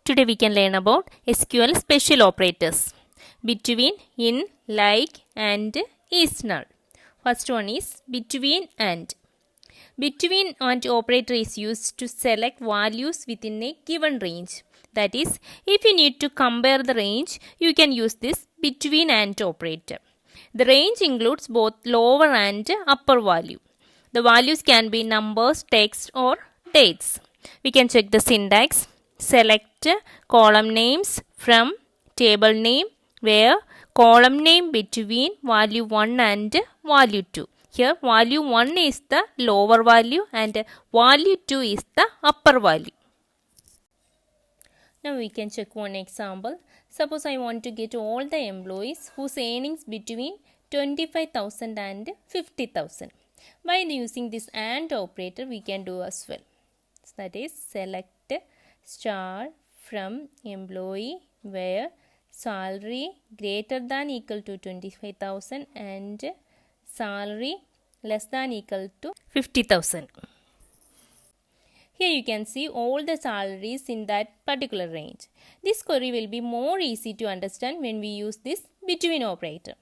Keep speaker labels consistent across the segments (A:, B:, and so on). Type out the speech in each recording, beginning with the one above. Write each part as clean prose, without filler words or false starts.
A: Today we can learn about SQL special operators between, in, like and is null. First one is between and. Between and operator is used to select values within a given range. That is, if you need to compare the range, you can use this between and operator. The range includes both lower and upper value. The values can be numbers, text or dates. We can check the syntax. Select column names from table name where column name between value 1 and value 2. Here value 1 is the lower value and value 2 is the upper value. Now we can check one example. Suppose I want to get all the employees whose earnings between 25,000 and 50,000. By using this AND operator we can do as well. So that is select star from employee where salary greater than equal to 25,000 and salary less than equal to 50,000. Here you can see all the salaries in that particular range. This query will be more easy to understand when we use this between operator.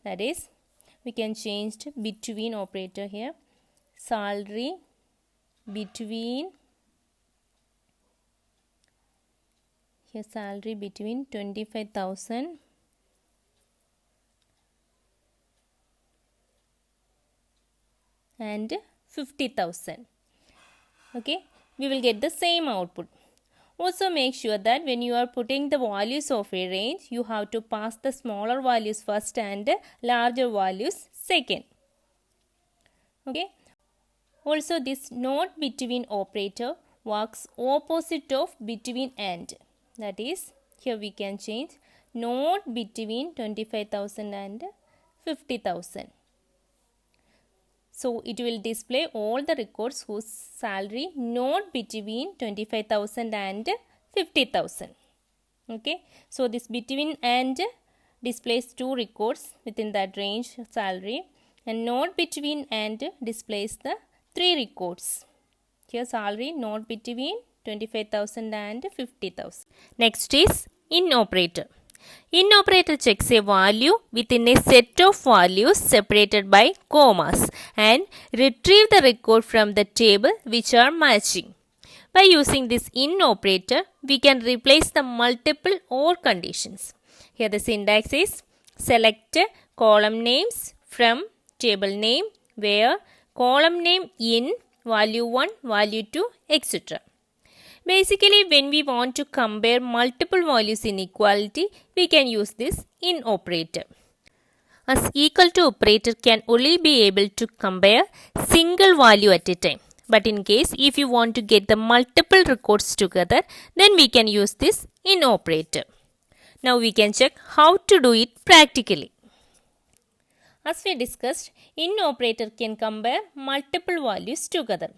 A: That is, we can change to between operator here. Salary between, here salary between 25,000 and 50,000. Okay, we will get the same output. Also make sure that when you are putting the values of a range, you have to pass the smaller values first and larger values second. Okay. Also this not between operator works opposite of between and. That is, here we can change not between 25,000 and 50,000. So it will display all the records whose salary not between 25,000 and 50,000. Okay. So this between and displays two records within that range salary, and not between and displays the three records. Here salary not between 25,000 and 50,000. Next is in operator. In operator checks a value within a set of values separated by commas and retrieve the record from the table which are matching. By using this in operator, we can replace the multiple OR conditions. Here the syntax is select column names from table name where column name in value 1, value 2, etc. Basically, when we want to compare multiple values in equality, we can use this in operator. As equal to operator can only be able to compare single value at a time. But in case if you want to get the multiple records together, then we can use this in operator. Now we can check how to do it practically. As we discussed, in operator can compare multiple values together.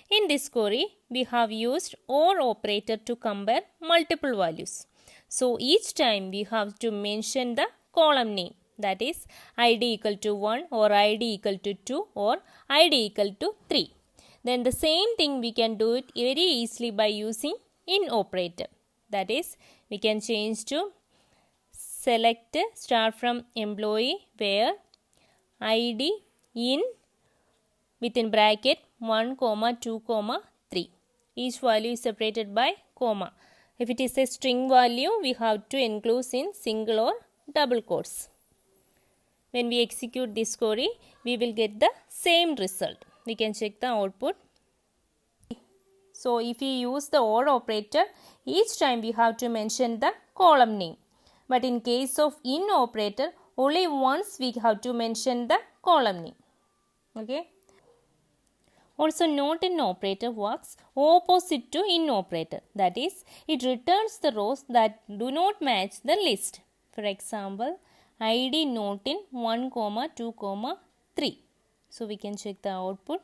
A: In this query, we have used OR operator to compare multiple values. So each time we have to mention the column name, that is id equal to 1 or id equal to 2 or id equal to 3. Then the same thing we can do it very easily by using in operator. That is, we can change to select start from employee where id in within bracket 1, 2, 3. Each value is separated by comma. If it is a string value, we have to enclose in single or double quotes. When we execute this query, we will get the same result. We can check the output. So if we use the OR operator, each time we have to mention the column name. But in case of in operator, only once we have to mention the column name. Okay. Also, not in operator works opposite to in operator. That is, it returns the rows that do not match the list. For example, id not in 1, 2, 3. So we can check the output.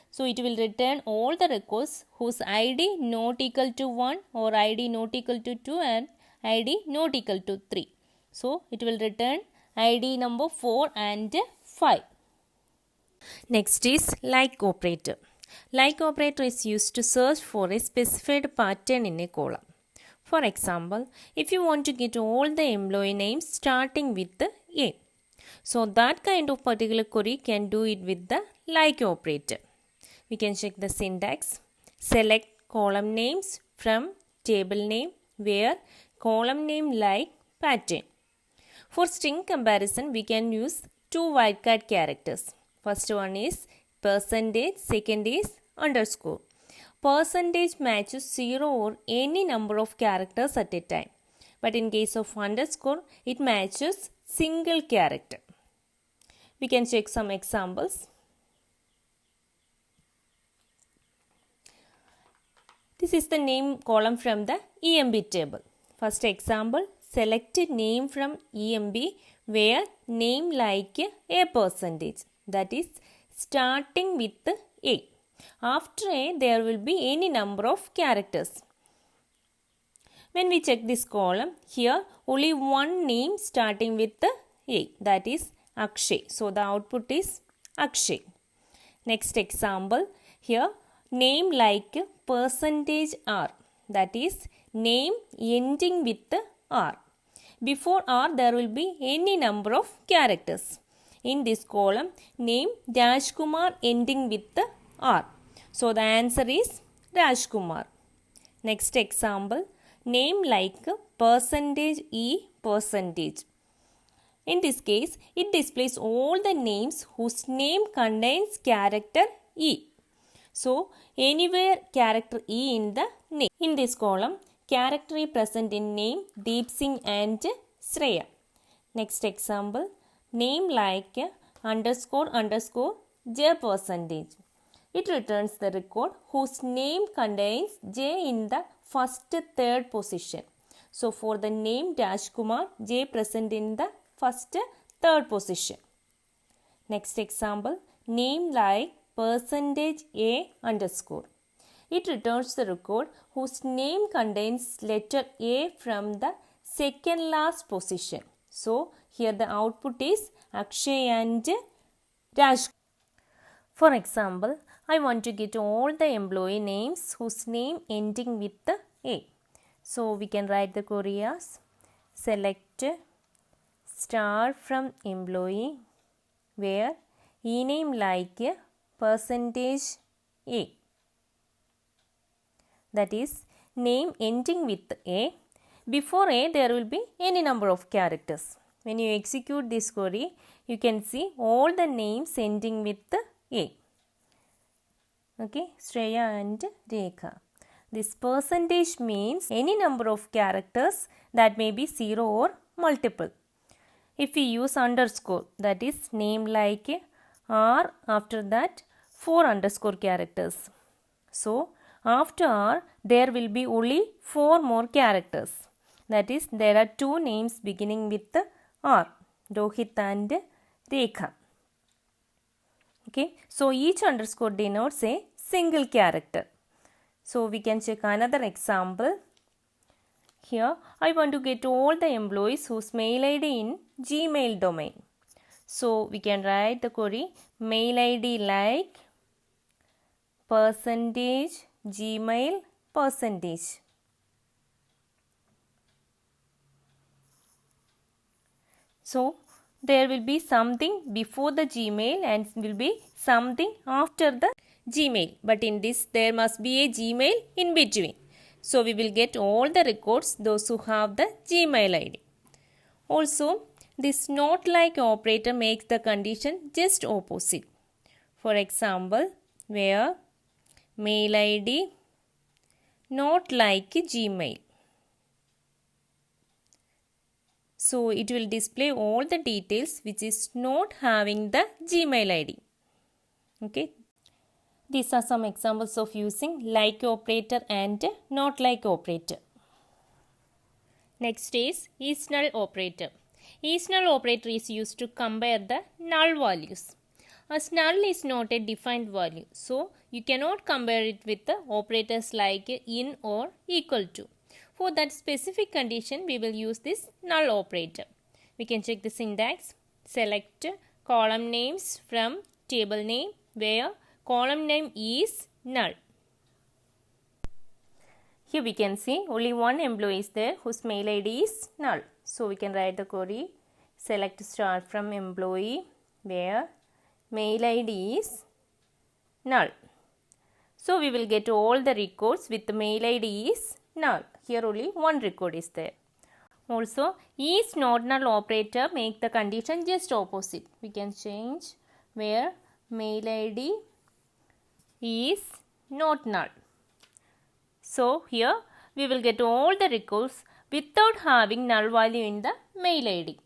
A: So it will return all the records whose id not equal to 1 or id not equal to 2 and id not equal to 3. So it will return id number 4 and 5. Next is like operator. Like operator is used to search for a specified pattern in a column. For example, if you want to get all the employee names starting with A, so that kind of particular query can do it with the like operator. We can check the syntax. Select column names from table name where column name like pattern. For string comparison, we can use two wildcard characters. First one is percentage, second is underscore. Percentage matches 0 or any number of characters at a time. But in case of underscore, it matches single character. We can check some examples. This is the name column from the EMB table. First example, select name from EMB where name like a percentage, that is starting with A. After A, there will be any number of characters. When we check this column, here only one name starting with A, that is Akshay. So the output is Akshay. Next example, here name like percentage R, that is name ending with R. Before R, there will be any number of characters. In this column, name Rajkumar ending with R. So the answer is Rajkumar. Next example, name like percentage E percentage. In this case, it displays all the names whose name contains character E. So, anywhere character E in the name. In this column, character E present in name Deep Singh and Shreya. Next example, name like underscore underscore J percentage. It returns the record whose name contains J in the first third position. So, for the name Rajkumar, J present in the first third position. Next example, name like percentage A underscore. It returns the record whose name contains letter A from the second last position. So, here the output is Akshay and Raj. For example, I want to get all the employee names whose name ending with A. So, we can write the query as select star from employee where E name like percentage A, that is name ending with A. Before A, there will be any number of characters. When you execute this query, you can see all the names ending with A. Okay, Shreya and Rekha. This percentage means any number of characters that may be 0 or multiple. If we use underscore, that is name like R, after that 4 underscore characters. So, after R, there will be only 4 more characters. That is, there are 2 names beginning with R, Rohit and Rekha. Okay, so each underscore denotes a single character. So, we can check another example. Here, I want to get all the employees whose mail ID in Gmail domain. So, we can write the query mail ID like percentage Gmail percentage. So, there will be something before the Gmail and will be something after the Gmail. But in this, there must be a Gmail in between. So, we will get all the records, those who have the Gmail ID. Also, this not like operator makes the condition just opposite. For example, where mail ID not like Gmail. So, it will display all the details which is not having the Gmail ID. Okay. These are some examples of using like operator and not like operator. Next is null operator. Null operator is used to compare the null values. As null is not a defined value, so you cannot compare it with the operators like in or equal to. For that specific condition, we will use this null operator. We can check the syntax. Select column names from table name where column name is null. Here we can see only one employee is there whose mail ID is null. So we can write the query, select start from employee where mail ID is null. So we will get all the records with the mail ID is null. Here only one record is there. Also, is not null operator make the condition just opposite. We can change where mail ID is not null. So here we will get all the records without having null value in the mail ID.